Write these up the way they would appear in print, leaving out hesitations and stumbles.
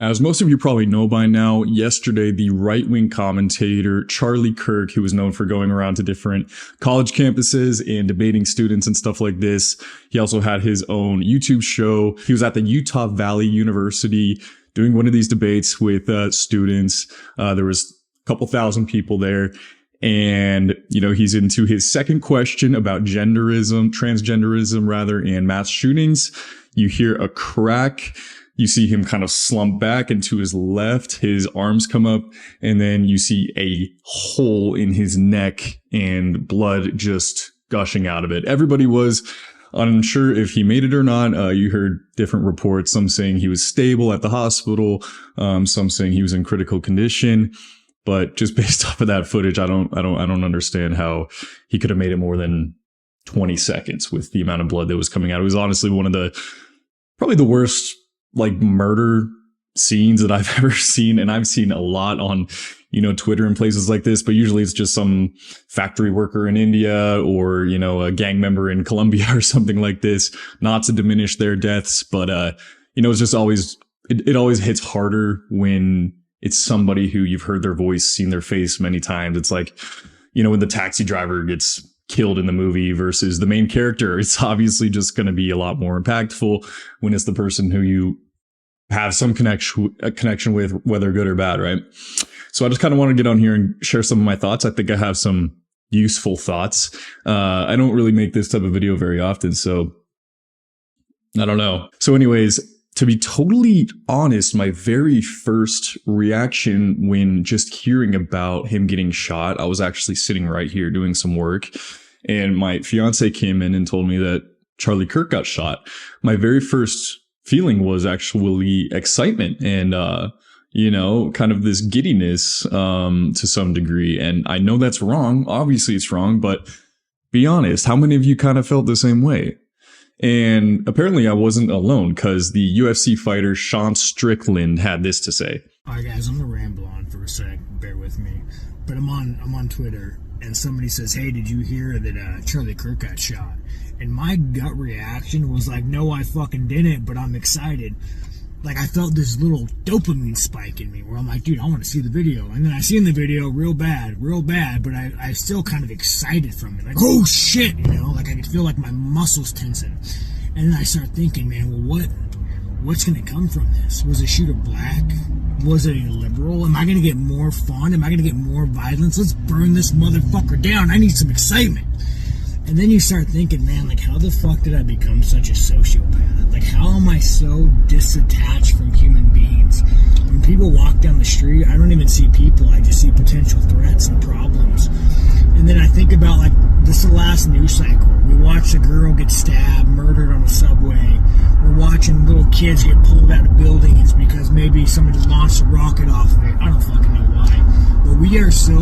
As most of you probably know by now, yesterday the right-wing commentator Charlie Kirk, who was known for going around to different college campuses and debating students and stuff like this, he also had his own YouTube show. He was at the Utah Valley University doing one of these debates with students. There was a couple thousand people there. And, he's into his second question about transgenderism rather, and mass shootings. You hear a crack. You see him kind of slump back, and to his left, his arms come up, and then you see a hole in his neck and blood just gushing out of it. Everybody was unsure if he made it or not. You heard different reports, some saying he was stable at the hospital, some saying he was in critical condition. But just based off of that footage, I don't understand how he could have made it more than 20 seconds with the amount of blood that was coming out. It was honestly one of probably the worst murder scenes that I've ever seen. And I've seen a lot on, Twitter and places like this, but usually it's just some factory worker in India or, a gang member in Colombia or something like this, not to diminish their deaths. But, it's just always, it always hits harder when it's somebody who you've heard their voice, seen their face many times. It's like, when the taxi driver gets killed in the movie versus the main character, it's obviously just going to be a lot more impactful when it's the person who you have some connection with, whether good or bad, right? So I just kind of want to get on here and share some of my thoughts. I think I have some useful thoughts. I don't really make this type of video very often, so I don't know. So anyways, to be totally honest, my very first reaction when just hearing about him getting shot, I was actually sitting right here doing some work, and my fiance came in and told me that Charlie Kirk got shot. My very first feeling was actually excitement and, kind of this giddiness to some degree. And I know that's wrong. Obviously it's wrong, but be honest, how many of you kind of felt the same way? And apparently I wasn't alone, because the UFC fighter Sean Strickland had this to say. All right, guys, I'm going to ramble on for a sec. Bear with me. But I'm on Twitter, and somebody says, hey, did you hear that Charlie Kirk got shot? And my gut reaction was like, no, I fucking didn't, but I'm excited. Like, I felt this little dopamine spike in me where I'm like, dude, I want to see the video. And then I seen the video real bad, but I still kind of excited from it. Like, oh shit, like I could feel like my muscles tensing. And then I start thinking, man, well, what's going to come from this? Was a shooter black? Was it a liberal? Am I going to get more fun? Am I going to get more violence? Let's burn this motherfucker down. I need some excitement. And then you start thinking, man, like, how the fuck did I become such a sociopath? Like, how am I so disattached from human beings? When people walk down the street, I don't even see people. I just see potential threats and problems. And then I think about, like, this is the last news cycle. We watched a girl get stabbed, murdered on a subway. We're watching little kids get pulled out of buildings because maybe somebody launched a rocket off of it. I don't fucking know why. But we are so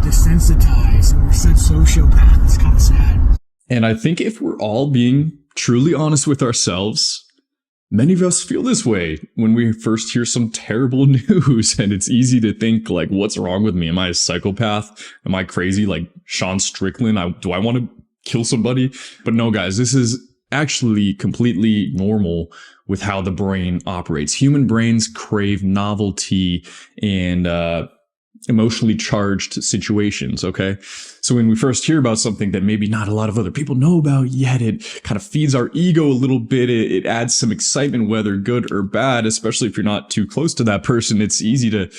desensitized and we're such sociopaths. It's kind of sad. And I think if we're all being truly honest with ourselves, many of us feel this way when we first hear some terrible news, and it's easy to think like, what's wrong with me? Am I a psychopath? Am I crazy? Like Sean Strickland? Do I want to kill somebody? But no, guys, this is actually completely normal with how the brain operates. Human brains crave novelty and, emotionally charged situations, okay? So when we first hear about something that maybe not a lot of other people know about yet, it kind of feeds our ego a little bit. It adds some excitement, whether good or bad, especially if you're not too close to that person. It's easy to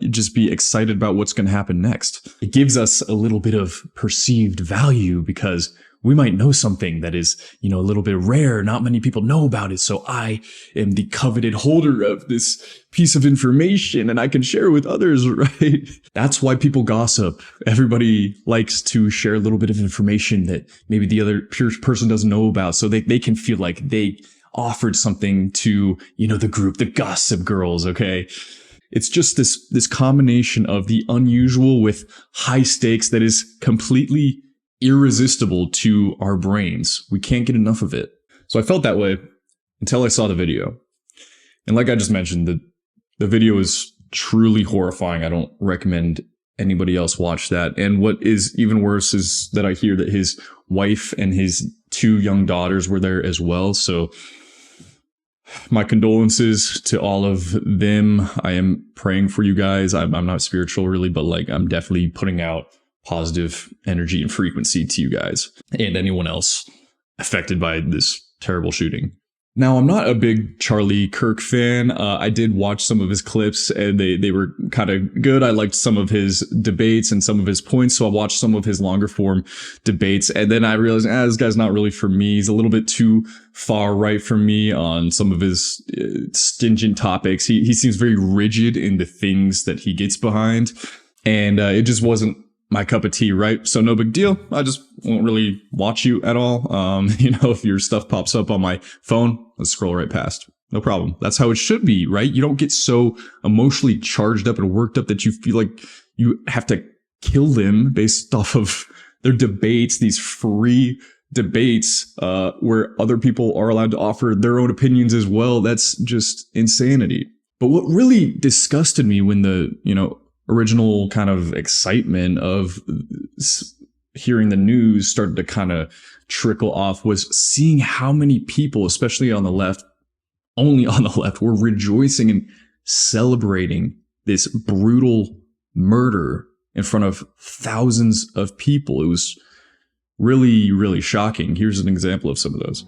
just be excited about what's going to happen next. It gives us a little bit of perceived value because we might know something that is, a little bit rare. Not many people know about it. So I am the coveted holder of this piece of information and I can share it with others, right? That's why people gossip. Everybody likes to share a little bit of information that maybe the other person doesn't know about. So they can feel like they offered something to, the group, the gossip girls. Okay. It's just this combination of the unusual with high stakes that is completely irresistible to our brains. We can't get enough of it. So I felt that way until I saw the video. And like I just mentioned, the video is truly horrifying. I don't recommend anybody else watch that. And what is even worse is that I hear that his wife and his 2 young daughters were there as well. So my condolences to all of them. I am praying for you guys. I'm not spiritual really, but like I'm definitely putting out positive energy and frequency to you guys and anyone else affected by this terrible shooting. Now, I'm not a big Charlie Kirk fan. I did watch some of his clips and they were kind of good. I liked some of his debates and some of his points. So I watched some of his longer form debates. And then I realized, this guy's not really for me. He's a little bit too far right for me on some of his stingent topics. He seems very rigid in the things that he gets behind. And it just wasn't my cup of tea, right? So no big deal. I just won't really watch you at all. If your stuff pops up on my phone, let's scroll right past. No problem. That's how it should be, right? You don't get so emotionally charged up and worked up that you feel like you have to kill them based off of their debates, these free debates, where other people are allowed to offer their own opinions as well. That's just insanity. But what really disgusted me when the, original kind of excitement of hearing the news started to kind of trickle off was seeing how many people, especially on the left, only on the left, were rejoicing and celebrating this brutal murder in front of thousands of people. It was really, really shocking. Here's an example of some of those.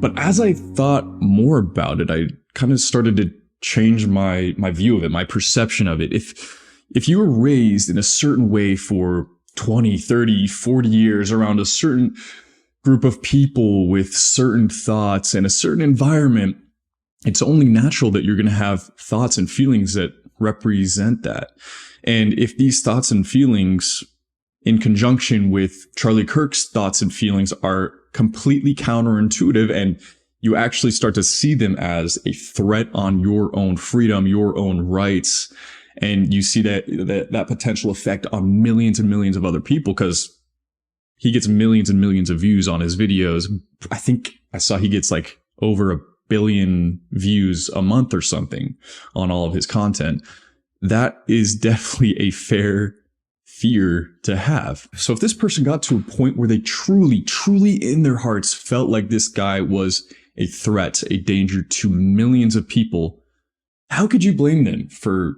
But as I thought more about it, I kind of started to change my view of it, my perception of it. If you were raised in a certain way for 20, 30, 40 years around a certain group of people with certain thoughts and a certain environment, it's only natural that you're going to have thoughts and feelings that represent that. And if these thoughts and feelings in conjunction with Charlie Kirk's thoughts and feelings are completely counterintuitive, and you actually start to see them as a threat on your own freedom, your own rights, and you see that potential effect on millions and millions of other people, because he gets millions and millions of views on his videos. I think I saw he gets like over 1 billion views a month or something on all of his content. That is definitely a fair fear to have. So if this person got to a point where they truly, truly in their hearts felt like this guy was a threat, a danger to millions of people, how could you blame them for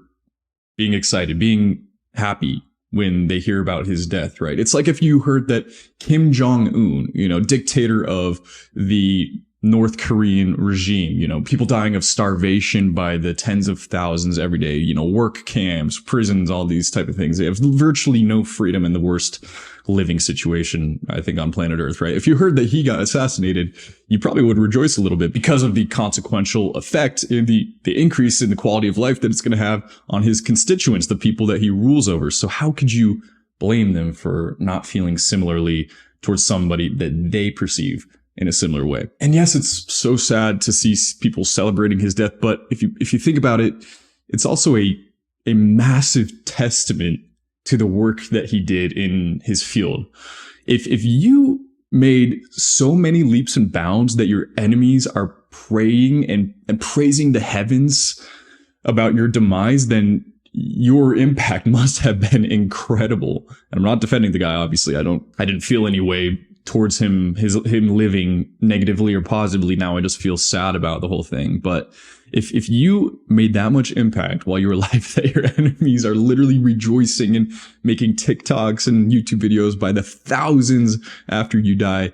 being excited, being happy when they hear about his death, right? It's like if you heard that Kim Jong-un, dictator of the North Korean regime, people dying of starvation by the tens of thousands every day, work camps, prisons, all these type of things. They have virtually no freedom in the worst living situation, I think, on planet Earth, right? If you heard that he got assassinated, you probably would rejoice a little bit because of the consequential effect in the increase in the quality of life that it's going to have on his constituents, the people that he rules over. So how could you blame them for not feeling similarly towards somebody that they perceive in a similar way? And yes, it's so sad to see people celebrating his death, but if you think about it, it's also a massive testament to the work that he did in his field. If you made so many leaps and bounds that your enemies are praying and praising the heavens about your demise, then your impact must have been incredible. And I'm not defending the guy, obviously. I didn't feel any way towards him living negatively or positively. Now I just feel sad about the whole thing. But if you made that much impact while you were alive, that your enemies are literally rejoicing and making TikToks and YouTube videos by the thousands after you die,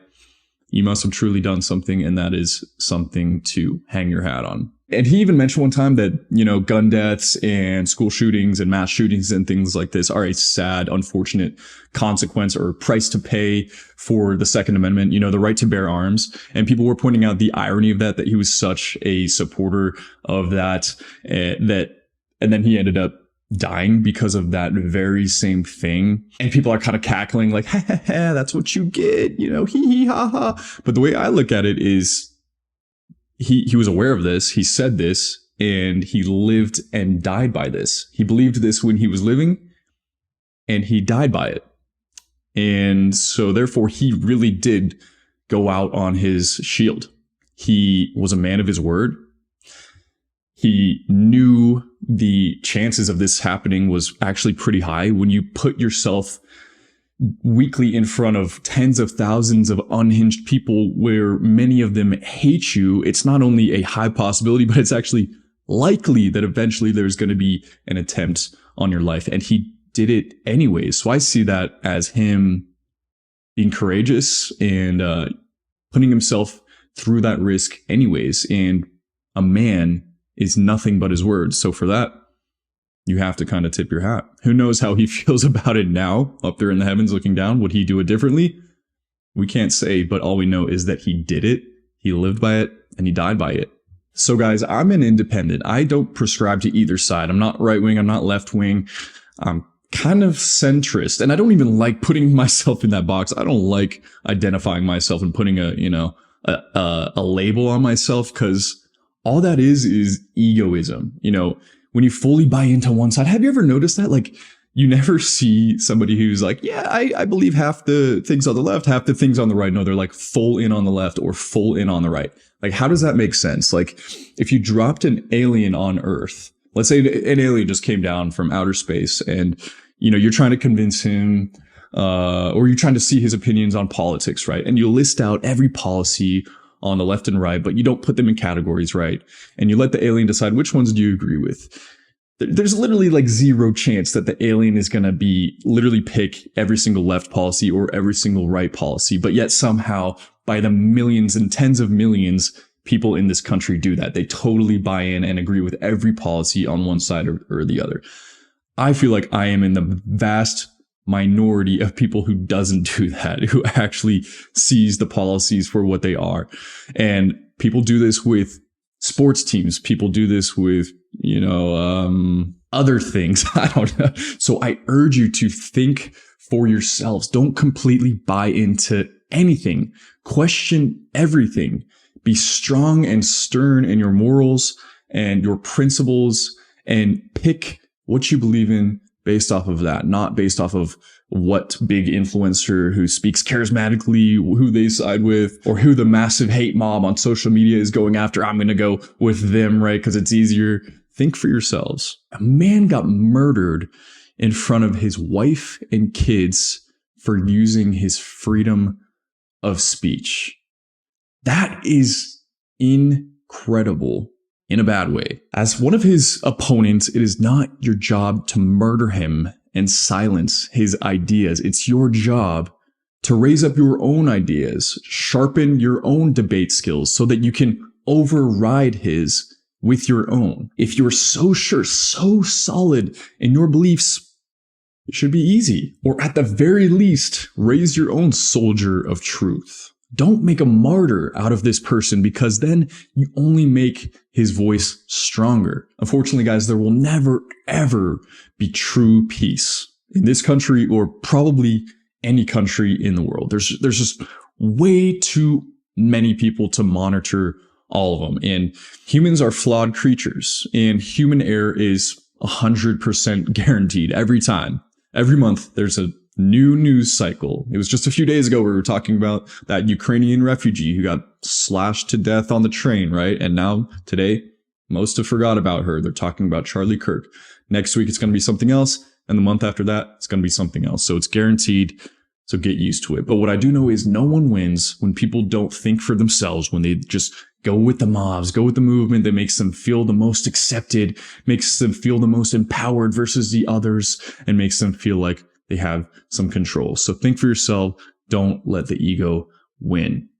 you must have truly done something, and that is something to hang your hat on. And he even mentioned one time that, gun deaths and school shootings and mass shootings and things like this are a sad, unfortunate consequence or price to pay for the Second Amendment, the right to bear arms. And people were pointing out the irony of that he was such a supporter of that, and then he ended up dying because of that very same thing. And people are kind of cackling like, ha, ha, ha, that's what you get, hee hee ha ha. But the way I look at it is, he was aware of this, he said this, and he lived and died by this. He believed this when he was living, and he died by it. And so therefore he really did go out on his shield. He was a man of his word. He knew the chances of this happening was actually pretty high. When you put yourself weekly in front of tens of thousands of unhinged people where many of them hate you, it's not only a high possibility, but it's actually likely that eventually there's going to be an attempt on your life. And he did it anyways. So I see that as him being courageous and putting himself through that risk anyways. And a man is nothing but his words. So for that, you have to kind of tip your hat. Who knows how he feels about it now, up there in the heavens looking down? Would he do it differently? We can't say, but all we know is that he did it, he lived by it, and he died by it. So guys, I'm an independent. I don't prescribe to either side. I'm not right wing, I'm not left wing. I'm kind of centrist, and I don't even like putting myself in that box. I don't like identifying myself and putting a label on myself, because all that is egoism. When you fully buy into one side, have you ever noticed that? Like, you never see somebody who's like, yeah, I believe half the things on the left, half the things on the right. No, they're like full in on the left or full in on the right. Like, how does that make sense? Like, if you dropped an alien on Earth, let's say an alien just came down from outer space, and, you're trying to convince him, or you're trying to see his opinions on politics, right? And you list out every policy on the left and right, but you don't put them in categories, right? And you let the alien decide which ones do you agree with. There's literally like zero chance that the alien is going to literally pick every single left policy or every single right policy. But yet somehow, by the millions and tens of millions, people in this country do that. They totally buy in and agree with every policy on one side or the other. I feel like I am in the vast minority of people who doesn't do that, who actually sees the policies for what they are. And people do this with sports teams. People do this with, other things. I don't know. So I urge you to think for yourselves. Don't completely buy into anything. Question everything. Be strong and stern in your morals and your principles, and pick what you believe in based off of that, not based off of what big influencer who speaks charismatically, who they side with, or who the massive hate mob on social media is going after. I'm going to go with them, right? Because it's easier. Think for yourselves. A man got murdered in front of his wife and kids for using his freedom of speech. That is incredible. In a bad way. As one of his opponents, it is not your job to murder him and silence his ideas. It's your job to raise up your own ideas, sharpen your own debate skills so that you can override his with your own. If you're so sure, so solid in your beliefs, it should be easy. Or at the very least, raise your own soldier of truth. Don't make a martyr out of this person, because then you only make his voice stronger. Unfortunately, guys, there will never, ever be true peace in this country, or probably any country in the world. There's just way too many people to monitor all of them. And humans are flawed creatures, and human error is 100% guaranteed every time. Every month, there's a new news cycle. It was just a few days ago we were talking about that Ukrainian refugee who got slashed to death on the train, right? And now today, most have forgot about her. They're talking about Charlie Kirk. Next week, it's going to be something else. And the month after that, it's going to be something else. So it's guaranteed. So get used to it. But what I do know is no one wins when people don't think for themselves, when they just go with the mobs, go with the movement that makes them feel the most accepted, makes them feel the most empowered versus the others, and makes them feel like they have some control. So think for yourself. Don't let the ego win.